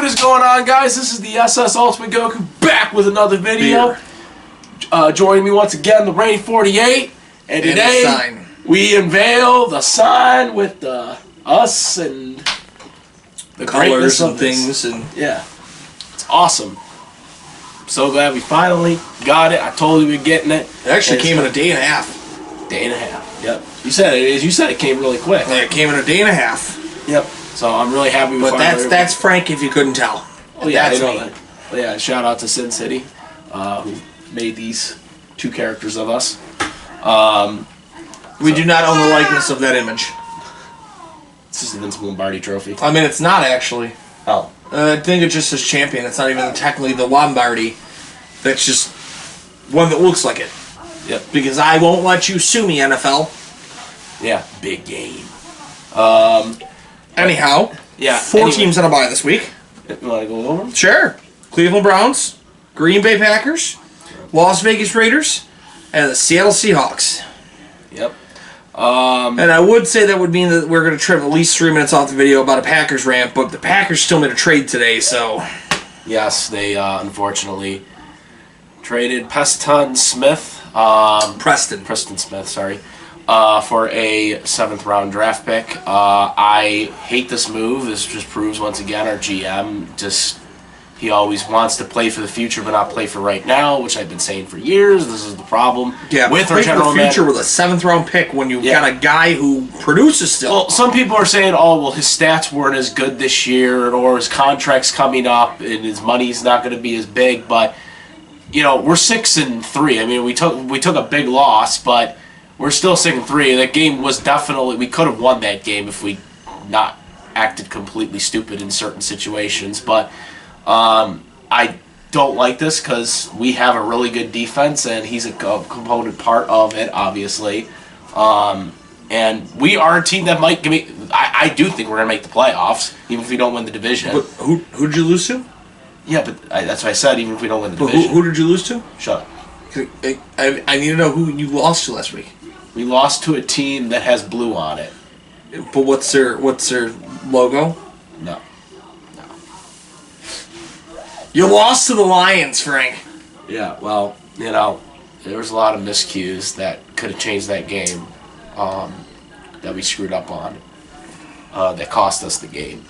is going on, guys? This is the SS Ultimate Goku back with another video. Joining me once again, the Rain 48, and today we unveil the sign with the us and the colors and things, and yeah, it's awesome. So glad we finally got it. I told you we were getting it. It actually came in a day and a half. Day and a half. Yep. You said it. You said it came really quick. Yeah, it came in a day and a half. Yep. So I'm really happy with it. But that's Frank, if you couldn't tell. Oh yeah, that's I know me. that. Well, yeah, shout out to Sin City, who made these two characters of us. We do not own the likeness of that image. It's just the Vince Lombardi trophy. I mean, it's not actually. Oh. I think it just says champion. It's not even technically the Lombardi. That's just one that looks like it. Yep. Because I won't let you sue me, NFL. Yeah, big game. Anyhow, yeah. Four teams on a bye this week. You want to go over them? Sure. Cleveland Browns, Green Bay Packers, Las Vegas Raiders, and the Seattle Seahawks. Yep. And I would say that would mean that we're going to trim at least 3 minutes off the video about a Packers rant, but the Packers still made a trade today, so... Yes, they unfortunately traded Preston Smith, sorry, for a 7th round draft pick. I hate this move. This just proves once again our GM he always wants to play for the future but not play for right now, which I've been saying for years. This is the problem. Yeah, with play our general for the future with a 7th round pick when you've got a guy who produces still. Well, some people are saying, oh, well, his stats weren't as good this year, or his contract's coming up and his money's not going to be as big, but you know, we're 6-3. I mean, we took a big loss, but we're still 6-3. That game was definitely, we could have won that game if we not acted completely stupid in certain situations. But I don't like this because we have a really good defense, and he's a component part of it, obviously. And we are a team that might give me. I do think we're gonna make the playoffs, even if we don't win the division. But who'd you lose to? Yeah, but that's what I said. Even if we don't win the division. Who did you lose to? Shut up. I need to know who you lost to last week. We lost to a team that has blue on it. But what's their logo? No. You lost to the Lions, Frank. Yeah, well, you know, there was a lot of miscues that could have changed that game that we screwed up on that cost us the game.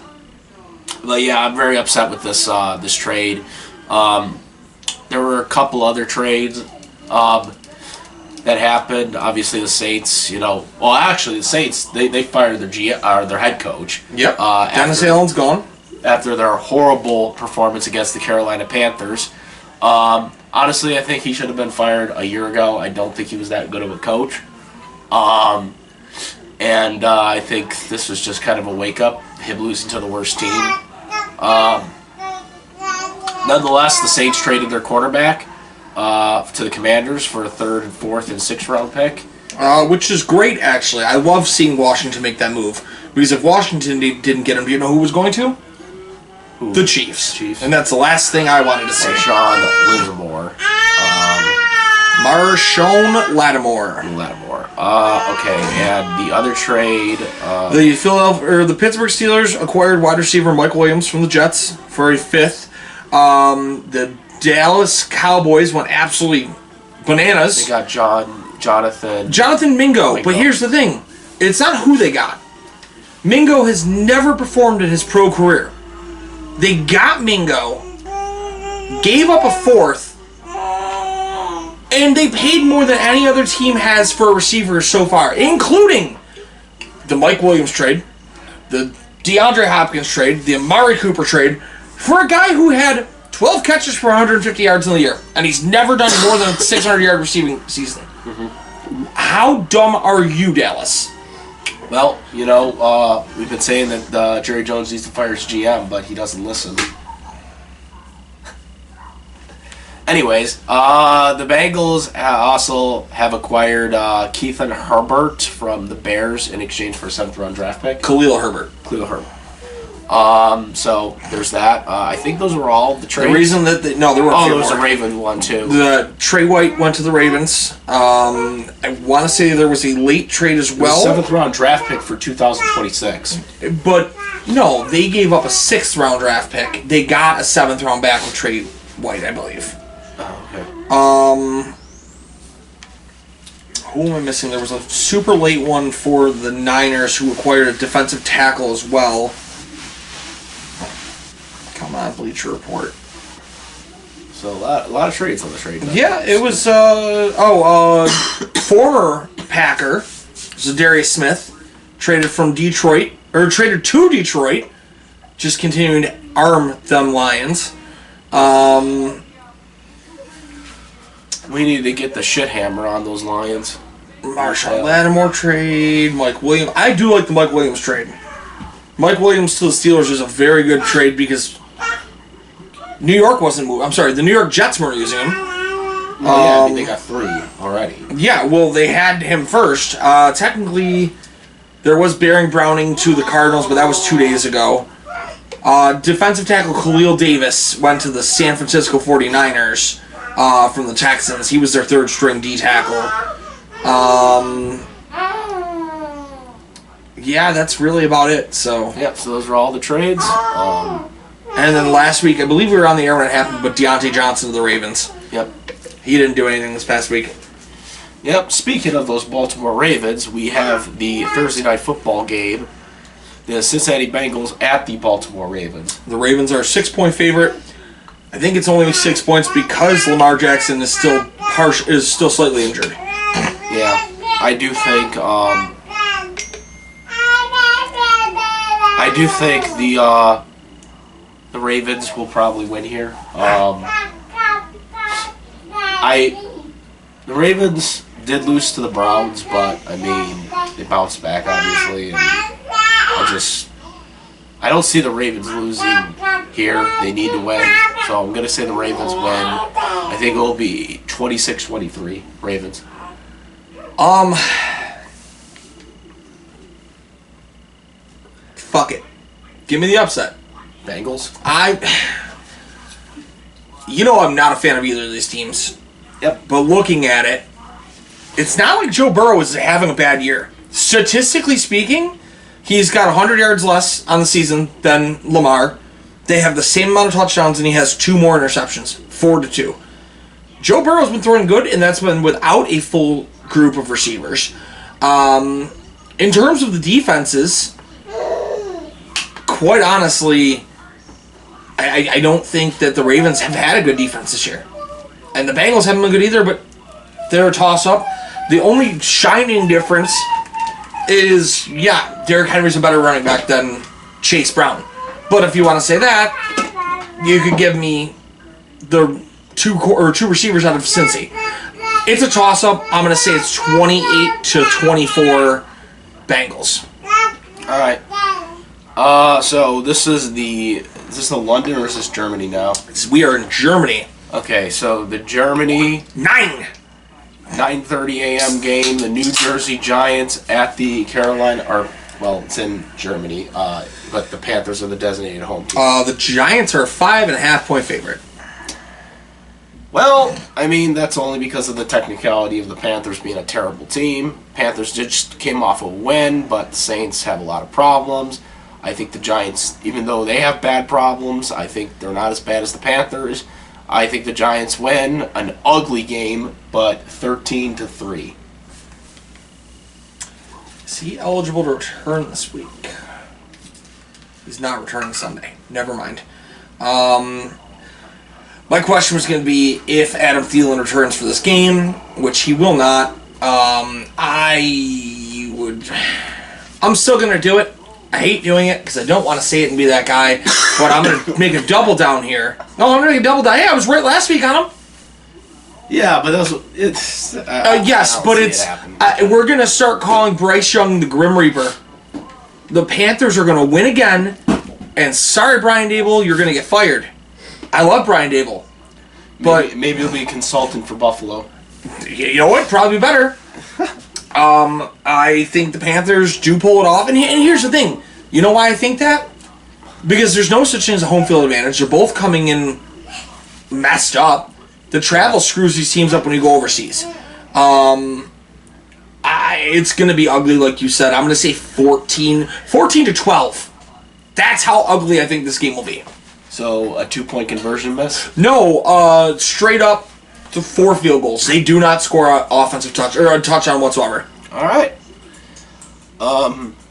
But yeah, I'm very upset with this this trade. There were a couple other trades that happened. Obviously, the Saints, you know, well, actually, the Saints they fired their head coach. Yep. Dennis Allen's gone after their horrible performance against the Carolina Panthers. Honestly, I think he should have been fired a year ago. I don't think he was that good of a coach. And I think this was just kind of a wake-up, him losing to the worst team. Nonetheless, the Saints traded their quarterback to the Commanders for a 3rd and 4th and 6th round pick. Which is great, actually. I love seeing Washington make that move. Because if Washington didn't get him, do you know who was going to? Who? The Chiefs. And that's the last thing I wanted to see. Marshawn Lattimore. Okay, and the other trade... the Pittsburgh Steelers acquired wide receiver Mike Williams from the Jets for a 5th. The Dallas Cowboys went absolutely bananas. They got Jonathan Mingo. But here's the thing. It's not who they got. Mingo has never performed in his pro career. They got Mingo, gave up a 4th, and they paid more than any other team has for a receiver so far, including the Mike Williams trade, the DeAndre Hopkins trade, the Amari Cooper trade, for a guy who had 12 catches for 150 yards in the year, and he's never done more than a 600-yard receiving season. Mm-hmm. How dumb are you, Dallas? Well, you know, we've been saying that Jerry Jones needs to fire his GM, but he doesn't listen. Anyways, the Bengals also have acquired Keithan Herbert from the Bears in exchange for a 7th round draft pick. Khalil Herbert. So there's that. I think those were all the trades. The reason that there were there was a Raven one too. The Trey White went to the Ravens. I want to say there was a late trade as well. 7th round draft pick for 2026. But no, they gave up a 6th round draft pick. They got a 7th round back with Trey White, I believe. Oh, okay. Who am I missing? There was a super late one for the Niners who acquired a defensive tackle as well. Come on, Bleacher Report. So a lot of trades on the trade. Yeah, it was former Packer, Zadarius Smith, traded to Detroit, just continuing to arm them Lions. We need to get the shit hammer on those Lions. Marshall Lattimore trade, Mike Williams. I do like the Mike Williams trade. Mike Williams to the Steelers is a very good trade because New York wasn't moving. I'm sorry, the New York Jets weren't using him. They got 3 already. Yeah, well, they had him first. Technically, there was Baron Browning to the Cardinals, but that was 2 days ago. Defensive tackle Khalil Davis went to the San Francisco 49ers from the Texans. He was their 3rd string D tackle. Yeah, that's really about it. So Yep, so those are all the trades. And then last week, I believe we were on the air when it happened, but Deontay Johnson to the Ravens. Yep. He didn't do anything this past week. Yep, speaking of those Baltimore Ravens, we have the Thursday night football game. The Cincinnati Bengals at the Baltimore Ravens. The Ravens are a 6-point favorite. I think it's only 6 points because Lamar Jackson is still slightly injured. Yeah, I do think the Ravens will probably win here. The Ravens did lose to the Browns, but I mean they bounced back obviously, and I don't see the Ravens losing here. They need to win, so I'm gonna say the Ravens win. I think it will be 26-23 Ravens. Fuck it. Give me the upset. Bengals. I'm not a fan of either of these teams. Yep. But looking at it, it's not like Joe Burrow is having a bad year. Statistically speaking, he's got 100 yards less on the season than Lamar. They have the same amount of touchdowns, and he has 2 more interceptions, 4-2. Joe Burrow's been throwing good, and that's been without a full group of receivers. In terms of the defenses, quite honestly, I don't think that the Ravens have had a good defense this year. And the Bengals haven't been good either, but they're a toss-up. The only shining difference is, Derrick Henry's a better running back than Chase Brown. But if you want to say that, you could give me the two receivers out of Cincy. It's a toss-up. I'm going to say it's 28-24 Bengals. All right. So this is the London or is this Germany now? We are in Germany. Okay, so the Germany 9:30 a.m. game. The New Jersey Giants at the it's in Germany, but the Panthers are the designated home team. The Giants are a 5.5-point favorite. Well, I mean, that's only because of the technicality of the Panthers being a terrible team. Panthers just came off a win, but the Saints have a lot of problems. I think the Giants, even though they have bad problems, I think they're not as bad as the Panthers. I think the Giants win an ugly game, but 13-3. Is he eligible to return this week? He's not returning Sunday. Never mind. My question was going to be if Adam Thielen returns for this game, which he will not. I'm still going to do it. I hate doing it because I don't want to say it and be that guy, but I'm going to make a double down here. No, I'm going to make a double down. Hey, I was right last week on him. Yeah, but we're going to start calling Bryce Young the Grim Reaper. The Panthers are going to win again, and sorry, Brian Dable, you're going to get fired. I love Brian Dable, but maybe he'll be a consultant for Buffalo. You know what? Probably better. I think the Panthers do pull it off, and here's the thing. You know why I think that? Because there's no such thing as a home field advantage. They're both coming in messed up. The travel screws these teams up when you go overseas. It's going to be ugly, like you said. I'm going to say 14 to 12. That's how ugly I think this game will be. So, a 2-point conversion miss? No, straight up to 4 field goals. They do not score an offensive touch or a touchdown whatsoever. All right.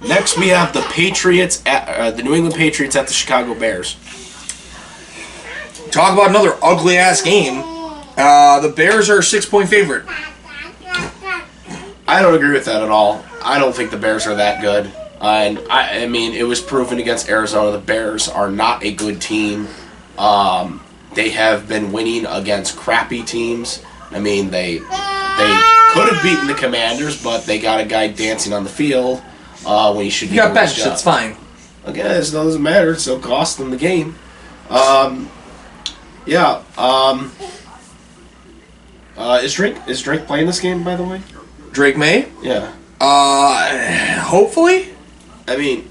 Next, we have the Patriots the New England Patriots at the Chicago Bears. Talk about another ugly ass game. The Bears are a 6-point favorite. I don't agree with that at all. I don't think the Bears are that good. And I mean, it was proven against Arizona. The Bears are not a good team. They have been winning against crappy teams. I mean, they could have beaten the Commanders, but they got a guy dancing on the field when he should be. You got benched. It's fine. Again, it doesn't matter. It still cost them the game. Is Drake playing this game, by the way? Drake May? Yeah. Hopefully. I mean,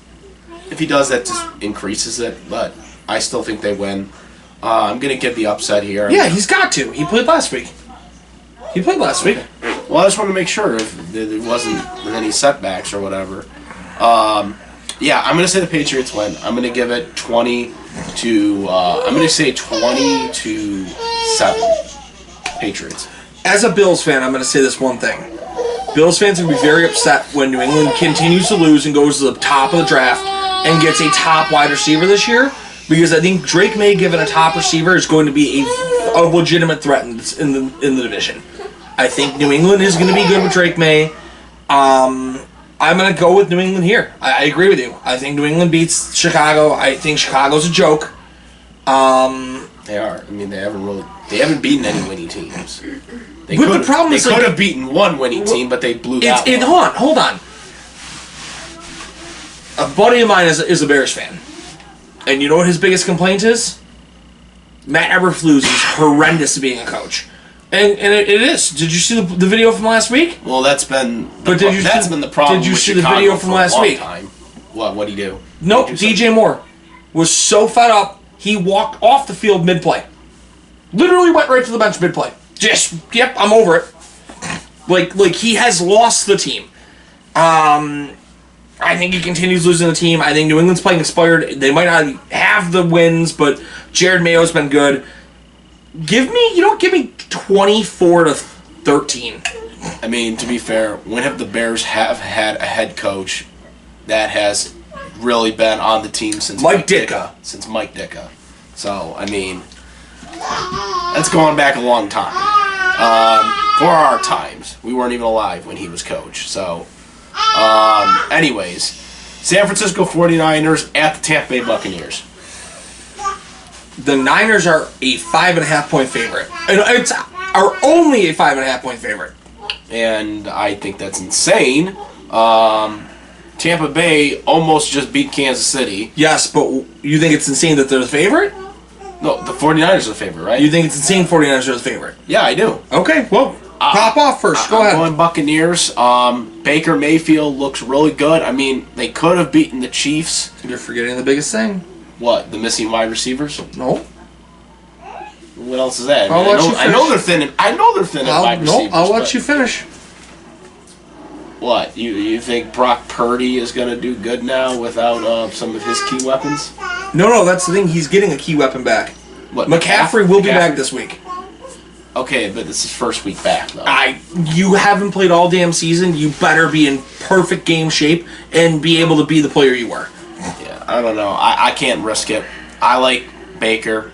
if he does, that just increases it. But I still think they win. I'm gonna get the upset here. Yeah, he's got to. He played last week. Well, I just want to make sure if there wasn't any setbacks or whatever. Yeah, I'm gonna say the Patriots win. I'm gonna give it 20 to. I'm gonna say 20-7. Patriots. As a Bills fan, I'm gonna say this one thing. Bills fans are going to be very upset when New England continues to lose and goes to the top of the draft and gets a top wide receiver this year, because I think Drake May, given a top receiver, is going to be a legitimate threat in the division. I think New England is going to be good with Drake May. I'm going to go with New England here. I agree with you. I think New England beats Chicago. I think Chicago's a joke. They are. I mean, they haven't beaten any winning teams. They could have beaten one winning team, but they blew that one. Hold on. A buddy of mine is a Bears fan. And you know what his biggest complaint is? Matt Eberflus is horrendous at being a coach. And it is. Did you see the video from last week? Well, that's been the problem. Did you with see Chicago the video from last week? Time. What'd he do? Nope. DJ Moore was so fed up, he walked off the field mid-play. Literally went right to the bench mid-play. I'm over it. Like he has lost the team. I think he continues losing the team. I think New England's playing inspired. They might not have the wins, but Jared Mayo's been good. Give me 24-13. I mean, to be fair, when have the Bears have had a head coach that has really been on the team since Mike Ditka? Since Mike Ditka. So, I mean, that's going back a long time. For our times. We weren't even alive when he was coach. So, anyways, San Francisco 49ers at the Tampa Bay Buccaneers. The Niners are a 5.5-point favorite. Are only a 5.5-point favorite. And I think that's insane. Tampa Bay almost just beat Kansas City. Yes, but you think it's insane that they're the favorite? No, the 49ers are the favorite, right? You think it's insane 49ers are the favorite? Yeah, I do. Okay, well, pop off first. Go ahead. I'm going Buccaneers. Baker Mayfield looks really good. I mean, they could have beaten the Chiefs. You're forgetting the biggest thing. What, the missing wide receivers? No. What else is that? I know they're thin. I know they're thin at wide receivers. I'll let you finish. What, you think Brock Purdy is going to do good now without some of his key weapons? No, that's the thing. He's getting a key weapon back. What, McCaffrey will be back this week. Okay, but this is first week back, though. You haven't played all damn season. You better be in perfect game shape and be able to be the player you were. Yeah, I don't know. I can't risk it. I like Baker.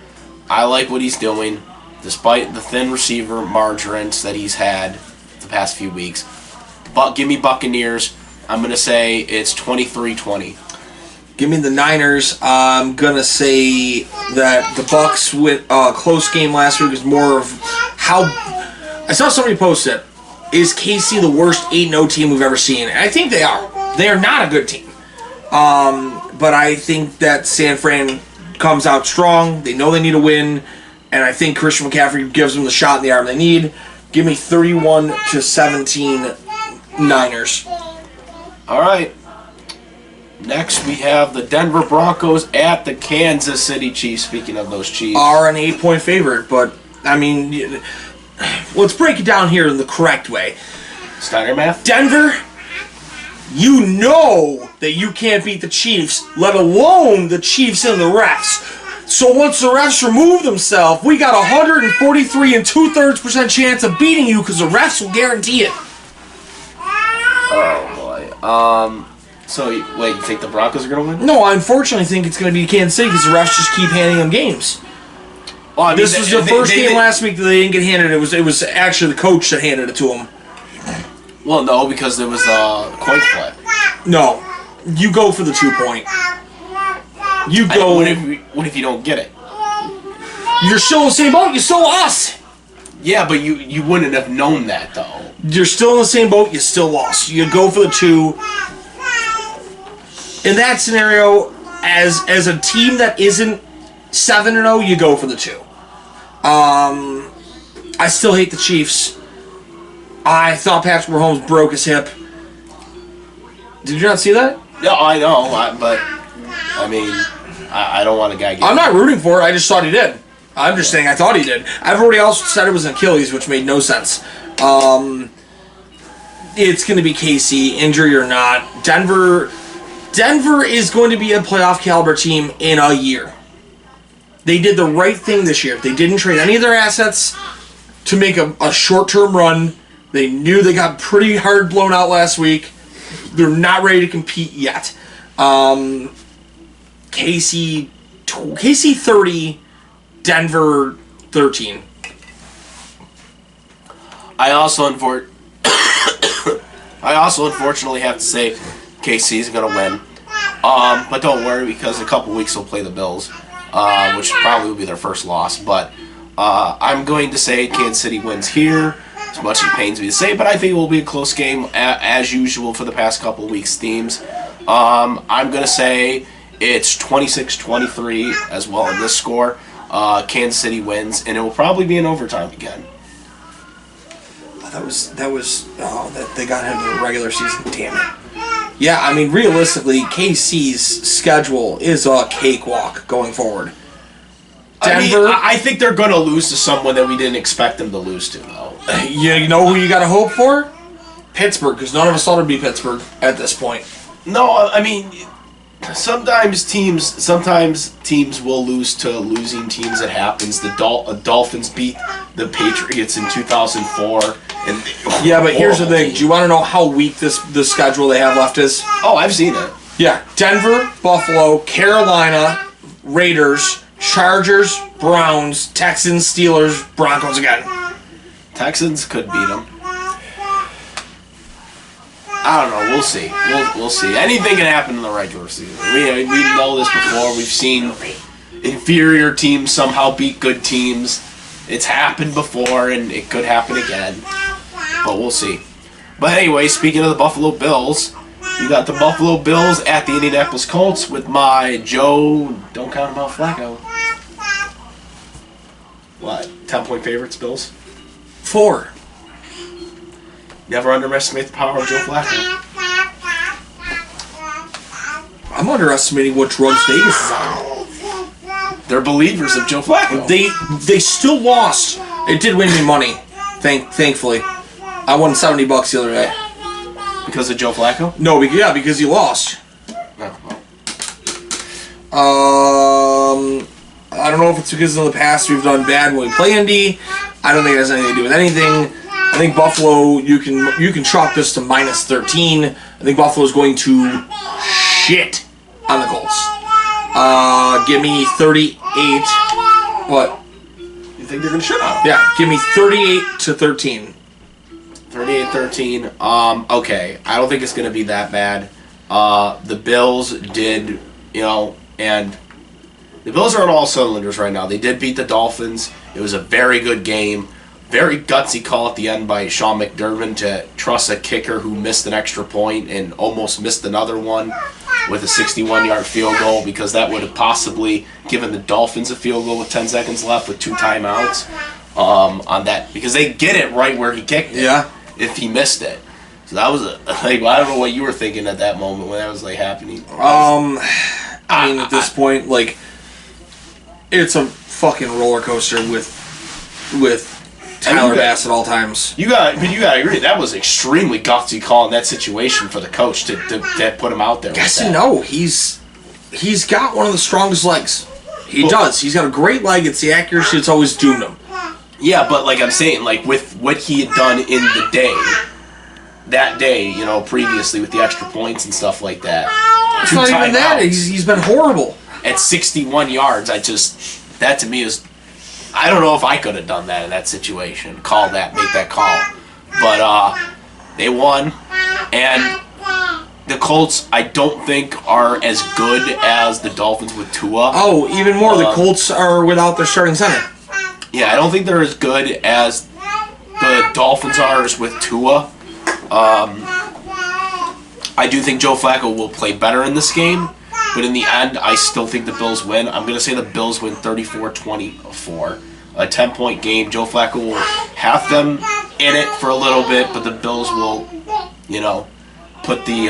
I like what he's doing, despite the thin receiver margins that he's had the past few weeks. But give me Buccaneers. I'm going to say it's 23-20. Give me the Niners. I'm going to say that the Bucs with a close game last week is more of how... I saw somebody post it. Is KC the worst 8-0 team we've ever seen? And I think they are. They are not a good team. But I think that San Fran comes out strong. They know they need a win. And I think Christian McCaffrey gives them the shot in the arm they need. Give me 31-17 Niners. All right. Next, we have the Denver Broncos at the Kansas City Chiefs. Speaking of those Chiefs. Are an 8-point favorite, but, I mean, let's break it down here in the correct way. Steiner math? Denver, you know that you can't beat the Chiefs, let alone the Chiefs and the refs. So once the refs remove themselves, we got 143 and 2/3% chance of beating you because the refs will guarantee it. Oh boy. So wait, you think the Broncos are gonna win? No, I unfortunately think it's going to be Kansas City because the refs just keep handing them games. Well, I mean, This was the first game last week that they didn't get handed. It was actually the coach that handed it to them. Well, no, because there was a coin flip. No, you go for the 2-point. You go. What if you don't get it? You're still in the same boat. You still lost. Yeah, but you wouldn't have known that though. You're still in the same boat. You still lost. You go for the 2. In that scenario, as a team that isn't 7-0, you go for the 2. I still hate the Chiefs. I thought Patrick Mahomes broke his hip. Did you not see that? No, I know, but I mean, I don't want a guy. I'm not rooting for it. I just thought he did. I'm just saying I thought he did. Everybody else said it was an Achilles, which made no sense. It's going to be KC, injury or not. Denver is going to be a playoff caliber team in a year. They did the right thing this year. They didn't trade any of their assets to make a short-term run. They knew they got pretty hard blown out last week. They're not ready to compete yet. KC 30, Denver 13. I also unfortunately have to say KC is going to win. But don't worry because in a couple weeks they'll play the Bills, which probably will be their first loss. But I'm going to say Kansas City wins here, as much as it pains me to say, but I think it will be a close game as usual for the past couple of weeks' teams. I'm going to say it's 26-23 as well in this score. Kansas City wins, and it will probably be in overtime again. That they got into the regular season. Damn it. Yeah, I mean, realistically, KC's schedule is a cakewalk going forward. Denver, I think they're going to lose to someone that we didn't expect them to lose to, though. You know who you got to hope for? Pittsburgh, because none of us thought it'd be Pittsburgh at this point. No, I mean, sometimes teams will lose to losing teams. It happens. The Dolphins beat the Patriots in 2004. Yeah, but here's the thing. Do you want to know how weak the schedule they have left is? Oh, I've seen it. Yeah, Denver, Buffalo, Carolina, Raiders, Chargers, Browns, Texans, Steelers, Broncos again. Texans could beat them. I don't know. We'll see. We'll see. Anything can happen in the regular season. We know this before. We've seen inferior teams somehow beat good teams. It's happened before, and it could happen again. But we'll see. But anyway, speaking of the Buffalo Bills, we got the Buffalo Bills at the Indianapolis Colts with my Joe. Don't count him out, Flacco. What? 10-point favorites, Bills? 4. Never underestimate the power of Joe Flacco. I'm underestimating what drugs Vegas is on. They're believers of Joe Flacco. They still lost. It did win me money, thankfully. I won $70 the other day. Because of Joe Flacco? No, because he lost. Oh, well. I don't know if it's because in the past we've done bad when we play Indy. I don't think it has anything to do with anything. I think Buffalo, you can chalk this to -13. I think Buffalo's going to shit on the Colts. Give me 38. What? You think they're going to shut up? Yeah, give me 38-13. 38-13. Okay. I don't think it's going to be that bad. The Bills did, and the Bills are on all cylinders right now. They did beat the Dolphins. It was a very good game. Very gutsy call at the end by Sean McDermott to trust a kicker who missed an extra point and almost missed another one with a 61-yard field goal, because that would have possibly given the Dolphins a field goal with 10 seconds left with 2 timeouts on that, because they get it right where he kicked it. Yeah. If he missed it. So that was I don't know what you were thinking at that moment when that was like happening. I mean, at this point, like, it's a fucking roller coaster with Tyler Bass at all times. You gotta agree that was extremely gutsy call in that situation for the coach to put him out there. Yes and no. He's got one of the strongest legs. He does. He's got a great leg. It's the accuracy that's always doomed him. Yeah, but like I'm saying, like with what he had done in the day, that day, you know, previously with the extra points and stuff like that. It's not even that. He's been horrible. At 61 yards, that to me is, I don't know if I could have done that in that situation. Make that call. But they won, and the Colts, I don't think are as good as the Dolphins with Tua. Oh, even more, the Colts are without their starting center. Yeah, I don't think they're as good as the Dolphins are with Tua. I do think Joe Flacco will play better in this game, but in the end, I still think the Bills win. I'm going to say the Bills win 34-24. A 10-point game. Joe Flacco will have them in it for a little bit, but the Bills will, put the,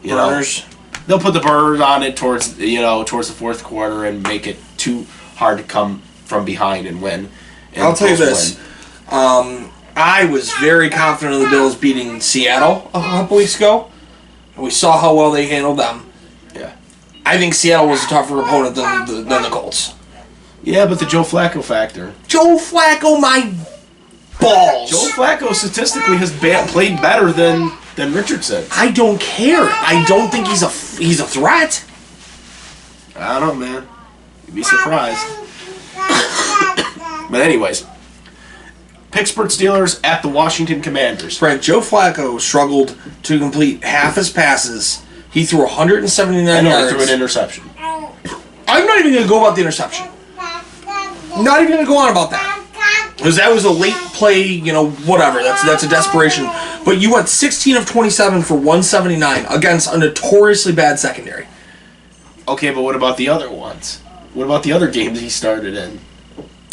Burners. They'll put the burner on it towards the fourth quarter and make it too hard to come from behind and win. And I'll tell you this. I was very confident of the Bills beating Seattle a couple weeks ago. We saw how well they handled them. Yeah. I think Seattle was a tougher opponent than the Colts. Yeah, but the Joe Flacco factor. Joe Flacco, my balls. Joe Flacco statistically has played better than Richardson. I don't care. I don't think he's a threat. I don't know, man. You'd be surprised. But anyways, Pittsburgh Steelers at the Washington Commanders. Frank, Joe Flacco struggled to complete half his passes. He threw 179 yards. He threw an interception. I'm not even going to go about the interception. Not even going to go on about that. Because that was a late play, whatever. That's a desperation. But you went 16 of 27 for 179 against a notoriously bad secondary. Okay, but what about the other ones? What about the other games he started in?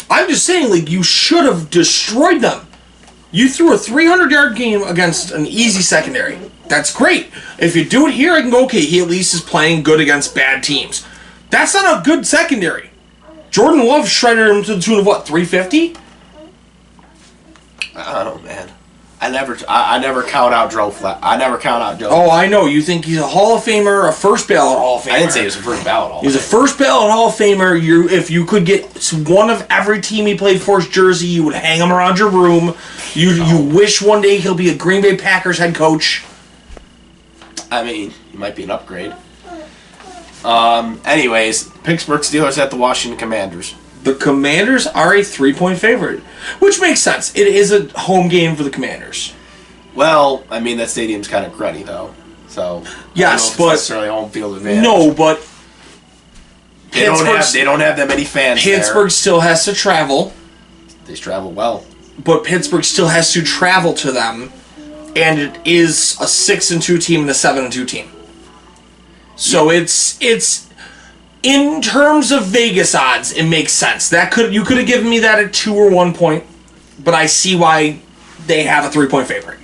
I'm just saying, you should have destroyed them. You threw a 300-yard game against an easy secondary. That's great. If you do it here, I can go, okay, he at least is playing good against bad teams. That's not a good secondary. Jordan Love shredded him to the tune of, 350? I don't know, man. I never count out Joe Flacco. I never count out Joe. Oh, I know. You think he's a Hall of Famer, a first ballot Hall of Famer. I didn't say he was a first ballot Hall of Famer. He's a first ballot Hall of Famer. If you could get one of every team he played for's jersey, you would hang him around your room. You wish one day he'll be a Green Bay Packers head coach. I mean, he might be an upgrade. Anyways, Pittsburgh Steelers at the Washington Commanders. The Commanders are a 3-point favorite, which makes sense. It is a home game for the Commanders. Well, I mean, that stadium's kind of cruddy, though. So, yes, I don't know if it's necessarily home field advantage. No, but they don't have that many fans Pittsburgh there. Still has to travel. They travel well. But Pittsburgh still has to travel to them, and it is a 6-2 team and a 7-2 team. So it's in terms of Vegas odds, it makes sense. You could have given me that at 2 or 1 point, but I see why they have a 3-point favorite.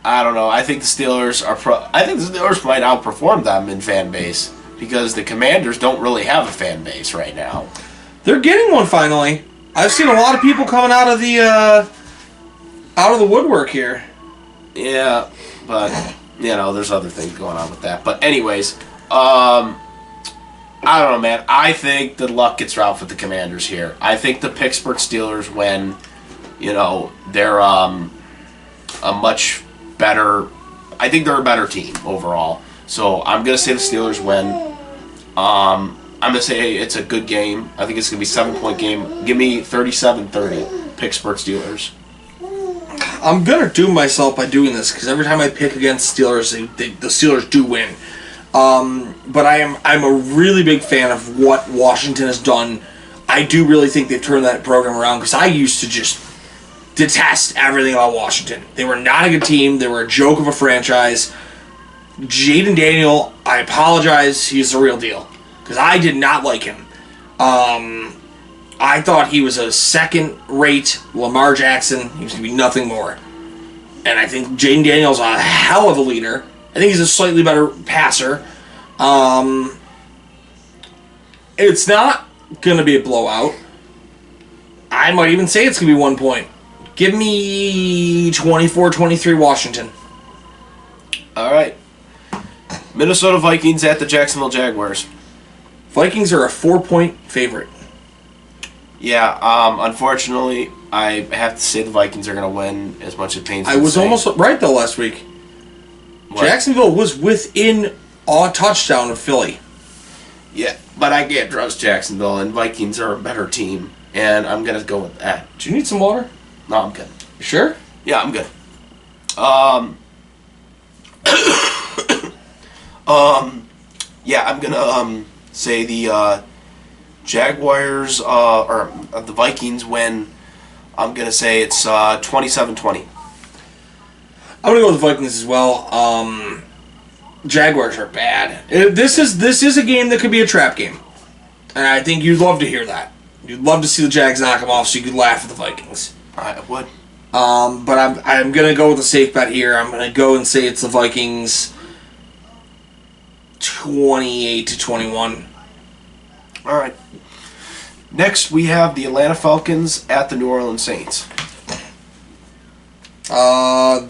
I don't know. I think the Steelers might outperform them in fan base because the Commanders don't really have a fan base right now. They're getting one finally. I've seen a lot of people coming out of the woodwork here. Yeah, but there's other things going on with that. But anyways, I don't know, man. I think the luck gets out for the Commanders here. I think the Pittsburgh Steelers win. They're a much better. I think they're a better team overall. So I'm gonna say the Steelers win. I'm gonna say it's a good game. I think it's gonna be a 7-point game. Give me 37-30. Pittsburgh Steelers. I'm gonna doom myself by doing this because every time I pick against Steelers, the Steelers do win. But I'm a really big fan of what Washington has done. I do really think they've turned that program around because I used to just detest everything about Washington. They were not a good team. They were a joke of a franchise. Jaden Daniel, I apologize. He's the real deal because I did not like him. I thought he was a second-rate Lamar Jackson. He was going to be nothing more. and I think Jaden Daniels a hell of a leader. I think he's a slightly better passer. It's not going to be a blowout. I might even say it's going to be 1 point. Give me 24-23 Washington. All right. Minnesota Vikings at the Jacksonville Jaguars. Vikings are a 4-point favorite. Yeah, unfortunately, I have to say the Vikings are going to win as much as pains me I was to say. almost right, though, last week. What? Jacksonville was within a touchdown of Philly. Yeah, but I can't trust Jacksonville, and Vikings are a better team, and I'm going to go with that. Do you need some water? No, I'm good. You sure? Yeah, I'm good. Yeah, I'm going to say the Jaguars, or the Vikings win. I'm going to say it's 27-20. I'm gonna go with the Vikings as well. Jaguars are bad. This is a game that could be a trap game, and I think you'd love to hear that. You'd love to see the Jags knock them off, so you could laugh at the Vikings. I would. But I'm gonna go with a safe bet here. I'm gonna go and say it's the Vikings, 28-21. All right. Next, we have the Atlanta Falcons at the New Orleans Saints.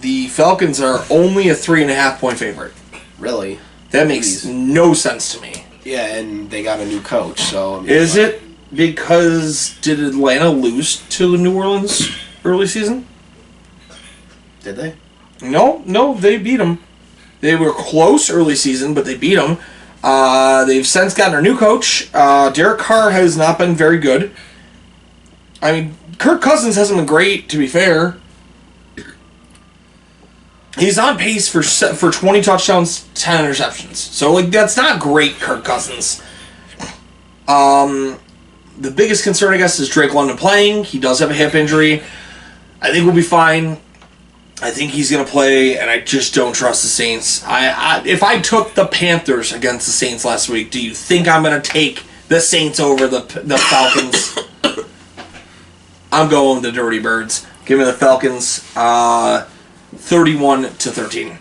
The Falcons are only a 3.5-point favorite. Really? That makes no sense to me. Yeah, and they got a new coach, so... I mean, Is it because did Atlanta lose to New Orleans early season? Did they? No, they beat them. They were close early season, but they beat them. They've since gotten their new coach. Derek Carr has not been very good. I mean, Kirk Cousins hasn't been great, to be fair. He's on pace for 20 touchdowns, 10 interceptions. So, like, that's not great, Kirk Cousins. The biggest concern, I guess, is Drake London playing. He does have a hip injury. I think we'll be fine. I think he's going to play, and I just don't trust the Saints. If I took the Panthers against the Saints last week, do you think I'm going to take the Saints over the Falcons? I'm going with the Dirty Birds. Give me the Falcons 31-13.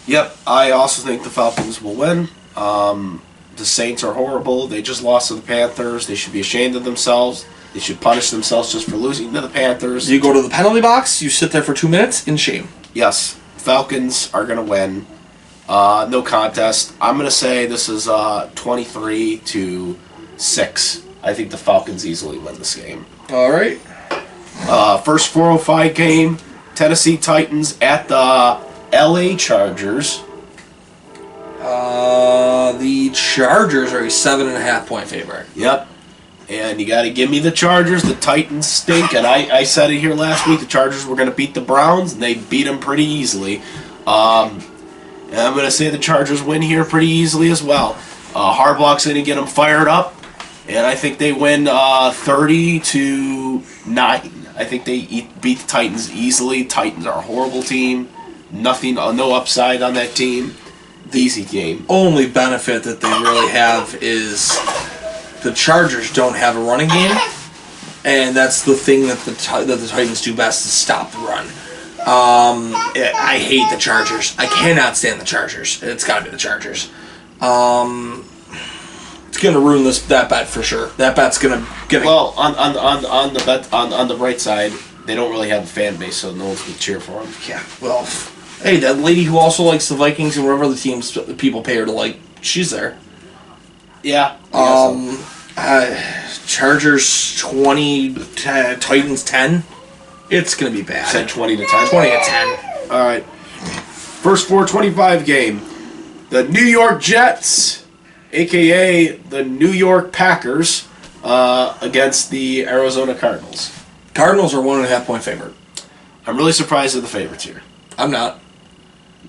Yep, I also think the Falcons will win. The Saints are horrible. They just lost to the Panthers. They should be ashamed of themselves. They should punish themselves just for losing to the Panthers. You go to the penalty box, you sit there for 2 minutes in shame. Yes, Falcons are going to win. No contest. I'm going to say this is 23-6. I think the Falcons easily win this game. All right. First 405 game, Tennessee Titans at the LA Chargers. The Chargers are a 7.5-point favorite. Yep. And you got to give me the Chargers. The Titans stink. And I said it here last week. The Chargers were going to beat the Browns, and they beat them pretty easily. And I'm going to say the Chargers win here pretty easily as well. Harbaugh's going to get them fired up. And I think they win 30-9. I think they beat the Titans easily. Titans are a horrible team. No upside on that team. The easy game. Only benefit that they really have is the Chargers don't have a running game, and that's the thing that the Titans do best is stop the run. I hate the Chargers. I cannot stand the Chargers. It's got to be the Chargers. It's gonna ruin that bet for sure. That bet's gonna get. Well, on the bet on the right side, they don't really have a fan base, so no one's gonna cheer for them. Yeah. Well, hey, that lady who also likes the Vikings and whatever other teams people pay her to like, she's there. Yeah. Chargers 20, Titans 10. It's gonna be bad. Said 20-10. 20-10. All right. First 425 game, the New York Jets, aka the New York Packers, against the Arizona Cardinals. Cardinals are 1.5-point favorite. I'm really surprised at the favorites here. I'm not.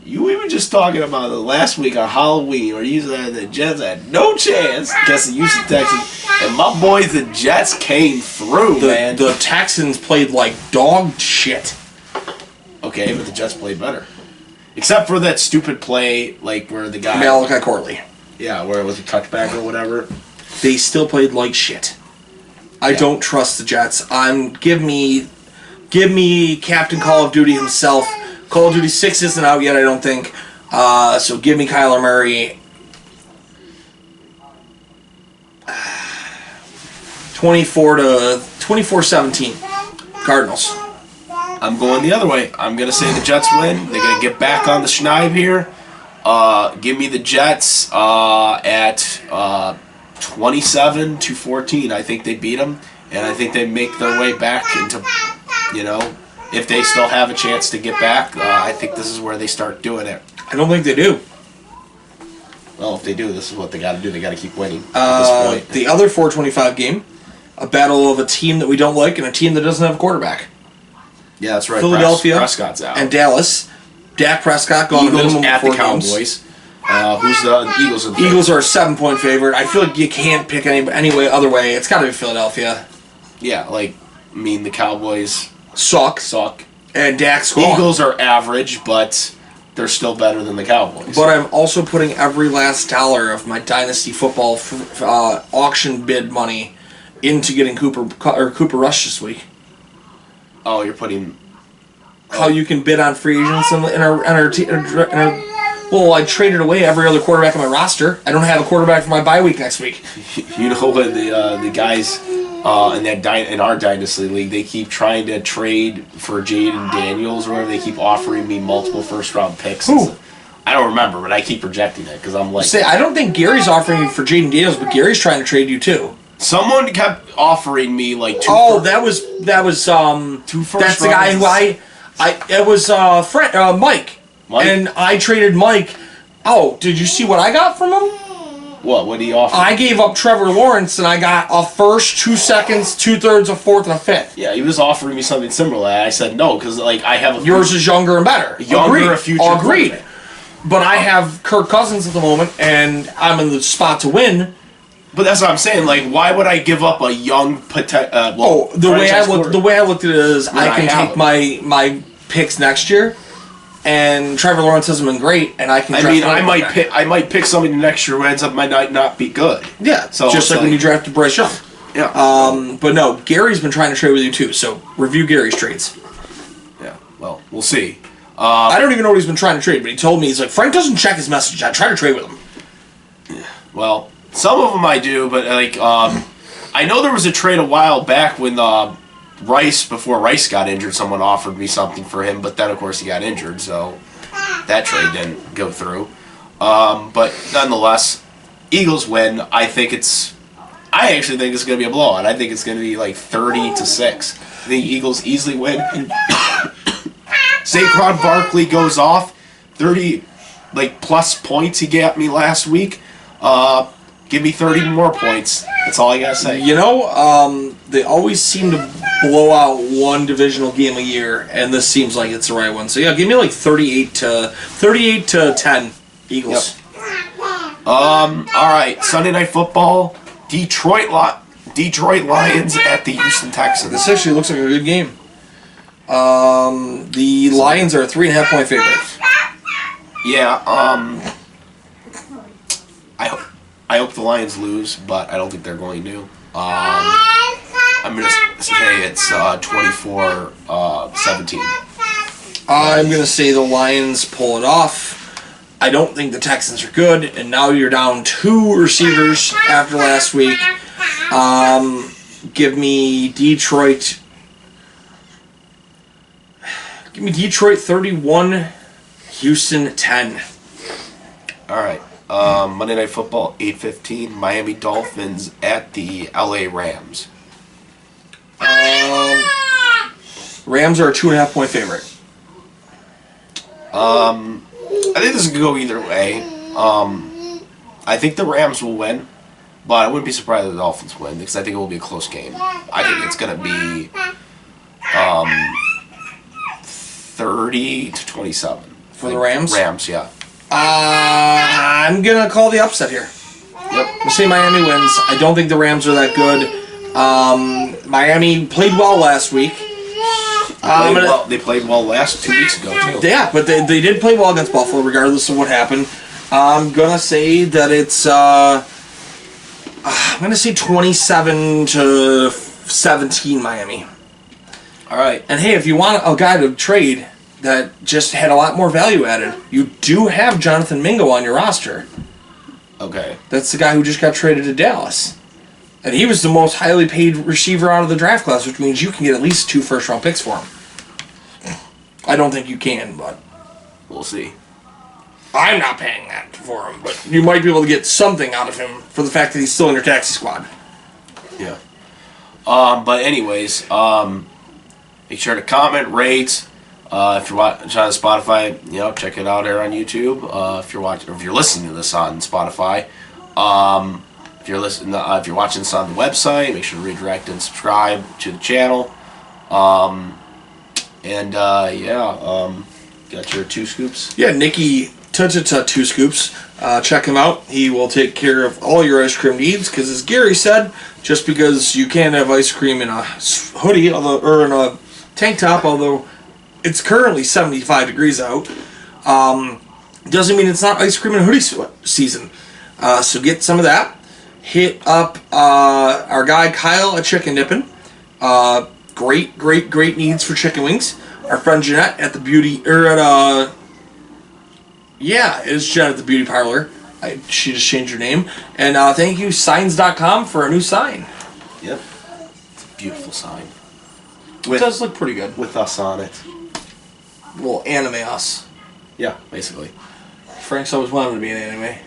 You were just talking about it last week on Halloween, where you said the Jets had no chance against the Houston Texans, and my boys, the Jets, came through, man. The Texans played like dog shit. Okay, but the Jets played better. Except for that stupid play, like where the guy... Malachi Corley. Yeah, where it was a touchback or whatever. They still played like shit. I don't trust the Jets. Give me Give me Captain Call of Duty himself. Call of Duty 6 isn't out yet, I don't think. So give me Kyler Murray. 24-17. Cardinals. I'm going the other way. I'm going to say the Jets win. They're going to get back on the schneid here. Give me the Jets at 27-14. I think they beat them, and I think they make their way back into, if they still have a chance to get back, I think this is where they start doing it. I don't think they do. Well, if they do, this is what they got to do. They got to keep winning at this point. The other 425 game, a battle of a team that we don't like and a team that doesn't have a quarterback. Yeah, that's right. Philadelphia Prescott's out. and Dallas. Dak Prescott gone Eagles minimum at of 4 the Cowboys. games. Who's the Eagles? Eagles are a 7-point favorite. I feel like you can't pick any way other way. It's got to be Philadelphia. Yeah, the Cowboys Suck. And Dak's gone. Eagles are average, but they're still better than the Cowboys. But I'm also putting every last dollar of my Dynasty Football auction bid money into getting Cooper Rush this week. Oh, you're putting... How you can bid on free agents in our well, I traded away every other quarterback on my roster. I don't have a quarterback for my bye week next week. You know what the guys in our Dynasty League, they keep trying to trade for Jaden Daniels or whatever. They keep offering me multiple first-round picks. Who? I don't remember, but I keep rejecting it because I'm like... I don't think Gary's offering you for Jaden Daniels, but Gary's trying to trade you too. Someone kept offering me two... Oh, that was 2 first that's the guy who it was Mike. And I traded Mike. Oh, did you see what I got from him? What did he offer? I gave up Trevor Lawrence, and I got a first, 2 seconds, 2/3, a fourth, and a fifth. Yeah, he was offering me something similar. I said no, because I have Yours is younger and better. A future. Agreed. But I have Kirk Cousins at the moment, and I'm in the spot to win. But that's what I'm saying. Why would I give up a young the way I looked at it is I can take my picks next year, and Trevor Lawrence hasn't been great, and I can. I might pick somebody next year who ends up might not be good. Yeah, so just like when you drafted Bryce Young. Yeah. But no, Gary's been trying to trade with you too. So review Gary's trades. Yeah. Well, we'll see. I don't even know what he's been trying to trade, but he told me he's like Frank doesn't check his message. I try to trade with him. Yeah. Well. Some of them I do, but I know there was a trade a while back when before Rice got injured, someone offered me something for him, but then of course he got injured, so that trade didn't go through. But nonetheless, Eagles win. I actually think it's going to be a blowout. I think it's going to be 30-6. I think Eagles easily win. Saquon Barkley goes off 30 plus points he got me last week. Give me 30 more points. That's all I gotta say. They always seem to blow out one divisional game a year, and this seems like it's the right one. So yeah, give me 38-10 Eagles. Yep. All right, Sunday Night Football. Detroit Lions at the Houston Texans. This actually looks like a good game. The Lions are a 3.5-point favorite. Yeah. I hope the Lions lose, but I don't think they're going to. I'm going to say it's 24-17. I'm going to say the Lions pull it off. I don't think the Texans are good, and now you're down 2 receivers after last week. Give me Detroit. Give me Detroit 31, Houston 10. All right. Monday Night Football, 8:15. Miami Dolphins at the LA Rams. Rams are a 2.5-point favorite. I think this could go either way. I think the Rams will win, but I wouldn't be surprised if the Dolphins win because I think it will be a close game. I think it's going to be 30-27 for the Rams. Rams, yeah. I'm gonna call the upset here. Yep. We'll say Miami wins. I don't think the Rams are that good. Miami played well last week. They played well 2 weeks ago too. Yeah, but they did play well against Buffalo, regardless of what happened. I'm gonna say that it's. I'm gonna say 27-17 Miami. All right. And hey, if you want a guy to trade that just had a lot more value added, you do have Jonathan Mingo on your roster. Okay. That's the guy who just got traded to Dallas. And he was the most highly paid receiver out of the draft class, which means you can get at least 2 first-round picks for him. I don't think you can, but we'll see. I'm not paying that for him, but you might be able to get something out of him for the fact that he's still in your taxi squad. Yeah. But anyways, make sure to comment, rate. If you're watching on Spotify, check it out here on YouTube. If you're listening to this on Spotify, if you're watching this on the website, make sure to redirect and subscribe to the channel. Got your 2 scoops. Yeah, Nicky Ta 2 scoops. Check him out. He will take care of all your ice cream needs. Because as Gary said, just because you can't have ice cream in a hoodie or in a tank top, although it's currently 75 degrees out, doesn't mean it's not ice cream and hoodie season. So get some of that. Hit up our guy Kyle at Chicken Dippin'. Great needs for chicken wings. Our friend Jeanette at the it's Jeanette at the beauty parlor. She just changed her name. And thank you signs.com for a new sign. Yep. It's a beautiful sign. It does look pretty good. With us on it. Well, anime us. Yeah, basically. Frank's always wanted to be an anime.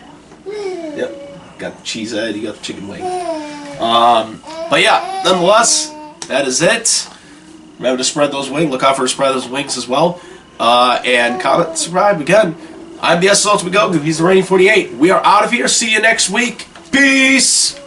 Yep. Got the cheese head, you got the chicken wing. But yeah, nonetheless, that is it. Remember to spread those wings. Look out for spread those wings as well. And comment, subscribe again. I'm the SSL Ultimate Goku. He's the Reigning 48. We are out of here. See you next week. Peace.